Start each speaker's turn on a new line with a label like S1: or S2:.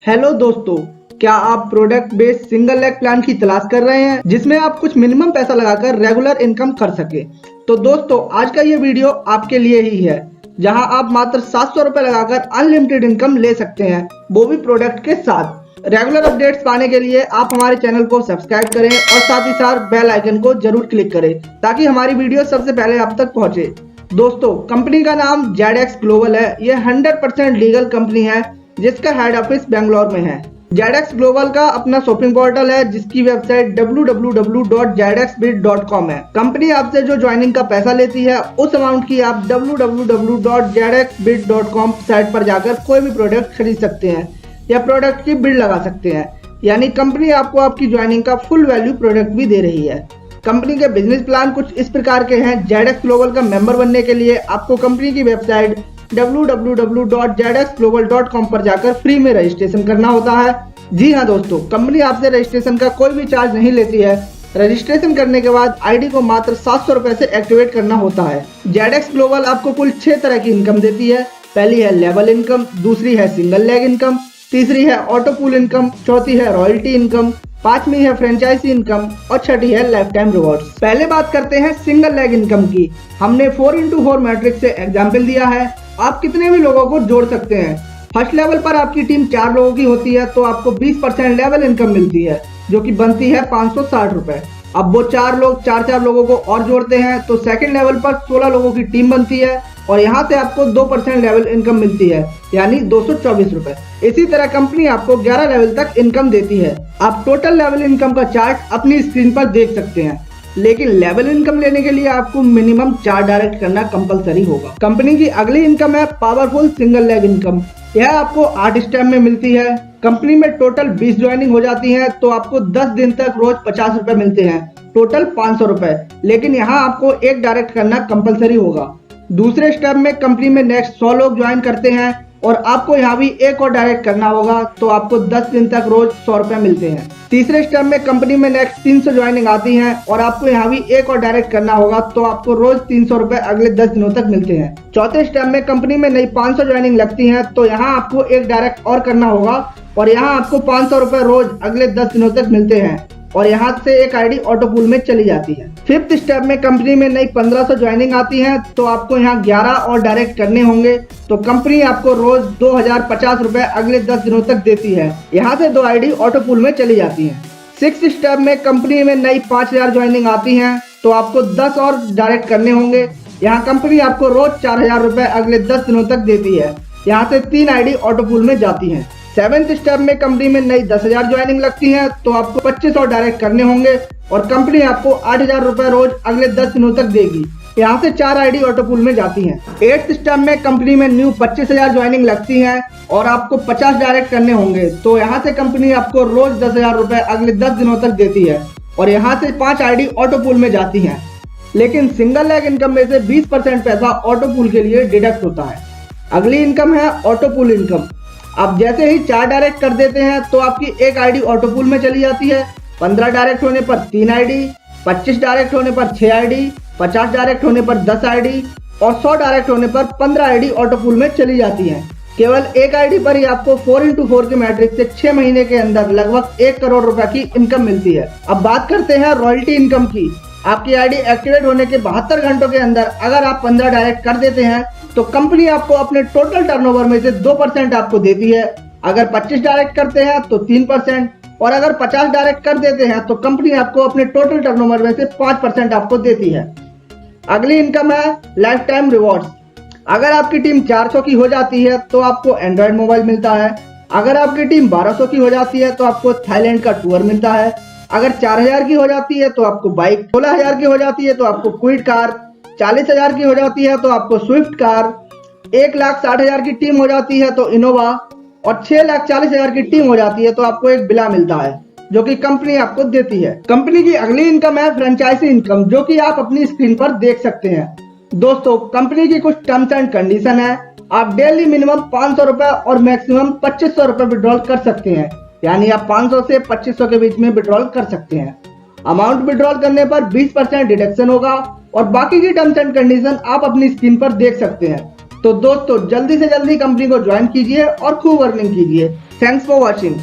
S1: Hello दोस्तों, क्या आप product based single leg plan की तलाश कर रहे हैं जिसमें आप कुछ मिनिमम पैसा लगाकर रेगुलर इनकम कर सके। तो दोस्तों, आज का ये वीडियो आपके लिए ही है, जहां आप मात्र 700 रुपए लगाकर अनलिमिटेड इनकम ले सकते हैं, वो भी प्रोडक्ट के साथ। रेगुलर अपडेट्स पाने के लिए आप हमारे चैनल को सब्सक्राइब करें और साथ ही साथ बेल आइकन को जरूर क्लिक करें ताकि हमारी वीडियो सबसे पहले आप तक पहुंचे। दोस्तों, कंपनी का नाम जेडेक्स ग्लोबल है। ये 100% लीगल कंपनी है जिसका हेड ऑफिस बेंगलोर में है। जेडेक्स ग्लोबल का अपना शॉपिंग पोर्टल है जिसकी वेबसाइट www.jedexbit.com है। कंपनी आपसे जो ज्वाइनिंग का पैसा लेती है उस अमाउंट की आप www.jedexbit.com साइट पर जाकर कोई भी प्रोडक्ट खरीद सकते हैं या प्रोडक्ट की बिड लगा सकते हैं। यानी कंपनी आपको आपकी ज्वाइनिंग का फुल वैल्यू प्रोडक्ट भी दे रही है। कंपनी के बिजनेस प्लान कुछ इस प्रकार के हैं। जेडेक्स ग्लोबल का मेंबर बनने के लिए आपको कंपनी की वेबसाइट www.jedexglobal.com पर जाकर फ्री में रजिस्ट्रेशन करना होता है। जी हाँ दोस्तों, कंपनी आपसे रजिस्ट्रेशन का कोई भी चार्ज नहीं लेती है। रजिस्ट्रेशन करने के बाद आईडी को मात्र 700 रुपए से एक्टिवेट करना होता है। जेडेक्स ग्लोबल आपको कुल 6 तरह की इनकम देती है। पहली है लेवल इनकम, दूसरी है सिंगल लेग इनकम, तीसरी है ऑटो पूल इनकम, चौथी है रॉयल्टी इनकम, पांचवी है फ्रेंचाइजी इनकम और छठी है लाइफ टाइम रिवॉर्ड्स। पहले बात करते हैं सिंगल लेग इनकम की। हमने 4x4 मैट्रिक्स से एग्जाम्पल दिया है। आप कितने भी लोगों को जोड़ सकते हैं। फर्स्ट लेवल पर आपकी टीम 4 लोगों की होती है तो आपको 20% लेवल इनकम मिलती है जो कि बनती है 560 रुपए। अब वो 4 लोग 4 लोगों को और जोड़ते हैं तो सेकंड लेवल पर 16 लोगों की टीम बनती है और यहाँ से आपको 2% लेवल इनकम मिलती है यानी 224 रुपए। इसी तरह कंपनी आपको 11 लेवल तक इनकम देती है। आप टोटल लेवल इनकम का चार्ट अपनी स्क्रीन पर देख सकते हैं, लेकिन लेवल इनकम लेने के लिए आपको मिनिमम 4 डायरेक्ट करना कंपलसरी होगा। कंपनी की अगली इनकम है पावरफुल सिंगल लेग इनकम। यह आपको 8 स्टेप में मिलती है। कंपनी में टोटल 20 ज्वाइनिंग हो जाती है तो आपको 10 दिन तक रोज 50 रुपए मिलते हैं, टोटल 500 रुपए। लेकिन यहाँ आपको एक डायरेक्ट करना कंपलसरी होगा। दूसरे स्टेप में कंपनी में नेक्स्ट 100 लोग ज्वाइन करते हैं और आपको यहाँ भी एक और डायरेक्ट करना होगा तो आपको 10 दिन तक रोज 100 रुपए मिलते हैं। तीसरे स्टेप में कंपनी में नेक्स्ट 300 ज्वाइनिंग आती हैं और आपको यहाँ भी एक और डायरेक्ट करना होगा तो आपको रोज 300 रुपए अगले 10 दिनों तक मिलते हैं। चौथे स्टेप में कंपनी में नई 500 ज्वाइनिंग लगती है तो यहाँ आपको एक डायरेक्ट और करना होगा और यहाँ आपको 500 रुपए रोज अगले 10 दिनों तक मिलते हैं और यहाँ से एक आईडी ऑटो पूल में चली जाती है। फिफ्थ स्टेप में कंपनी में नई 1500 ज्वाइनिंग आती है तो आपको यहाँ 11 और डायरेक्ट करने होंगे तो कंपनी आपको रोज 2050 रुपए अगले 10 दिनों तक देती है। यहाँ से 2 आईडी ऑटो पूल में चली जाती है। सिक्स्थ स्टेप में कंपनी में नई 5000 ज्वाइनिंग आती है तो आपको 10 और डायरेक्ट करने होंगे। यहाँ कंपनी आपको रोज 4000 रुपए अगले 10 दिनों तक देती है। यहाँ से 3 आईडी ऑटो पूल में जाती है। सेवेंथ स्टेप में कंपनी में नई 10,000 ज्वाइनिंग लगती है तो आपको 25 और डायरेक्ट करने होंगे और कंपनी आपको 8000 रुपए रोज अगले 10 दिनों तक देगी। यहाँ से 4 आईडी ऑटो पूल में जाती हैं। एट्थ स्टेप में कंपनी में न्यू 25,000 ज्वाइनिंग लगती है और आपको 50 डायरेक्ट करने होंगे तो यहाँ से कंपनी आपको रोज 10,000 रुपए अगले 10 दिनों तक देती है और यहाँ से 5 आईडी ऑटो पूल में जाती है। लेकिन सिंगल लेग इनकम में से 20% पैसा ऑटो पूल के लिए डिडक्ट होता है। अगली इनकम है ऑटो पूल इनकम। आप जैसे ही 4 डायरेक्ट कर देते हैं तो आपकी एक आईडी ऑटो पूल में चली जाती है। 15 डायरेक्ट होने पर 3 आईडी, 25 डायरेक्ट होने पर 6 आईडी, 50 डायरेक्ट होने पर 10 आईडी और 100 डायरेक्ट होने पर 15 आईडी ऑटो पूल में चली जाती है। केवल एक आईडी पर ही आपको 4x4 के मैट्रिक्स से 6 महीने के अंदर लगभग 1 करोड़ रुपए की इनकम मिलती है। अब बात करते हैं रॉयल्टी इनकम की। आपकी आईडी एक्टिवेट होने के 72 घंटों के अंदर अगर आप 15 डायरेक्ट कर देते हैं तो कंपनी आपको अपने टोटल टर्नओवर में से 2% आपको देती है। अगर 25 डायरेक्ट करते हैं तो 3% और अगर 50 डायरेक्ट कर देते हैं तो कंपनी आपको अपने टोटल टर्नओवर में से 5% आपको देती है। अगली इनकम है लाइफ टाइम रिवॉर्ड्स। अगर आपकी टीम 400 की हो जाती है तो आपको एंड्रॉइड मोबाइल मिलता है। अगर आपकी टीम 1200 की हो जाती है तो आपको थाईलैंड का टूर मिलता है। अगर 4000 की हो जाती है तो आपको बाइक, 16000 की हो जाती है तो आपको क्विड कार, 40,000 की हो जाती है तो आपको स्विफ्ट कार, 1,60,000 की टीम हो जाती है तो इनोवा और 6,40,000 की टीम हो जाती है तो आपको एक बिला मिलता है जो कि कंपनी आपको देती है। कंपनी की अगली इनकम है फ्रेंचाइजी इनकम जो कि आप अपनी स्क्रीन पर देख सकते हैं। दोस्तों, कंपनी की कुछ टर्म्स एंड कंडीशन है। आप डेली मिनिमम 500 रुपए और मैक्सिमम 2500 रुपए विड्रॉल कर सकते हैं। यानी आप 500 से 2500 के बीच में विड्रॉल कर सकते हैं। अमाउंट विड्रॉल करने पर 20% डिडक्शन होगा और बाकी की टर्म्स एंड कंडीशन आप अपनी स्क्रीन पर देख सकते हैं। तो दोस्तों, जल्दी से जल्दी कंपनी को ज्वाइन कीजिए और खूब अर्निंग कीजिए। Thanks for watching.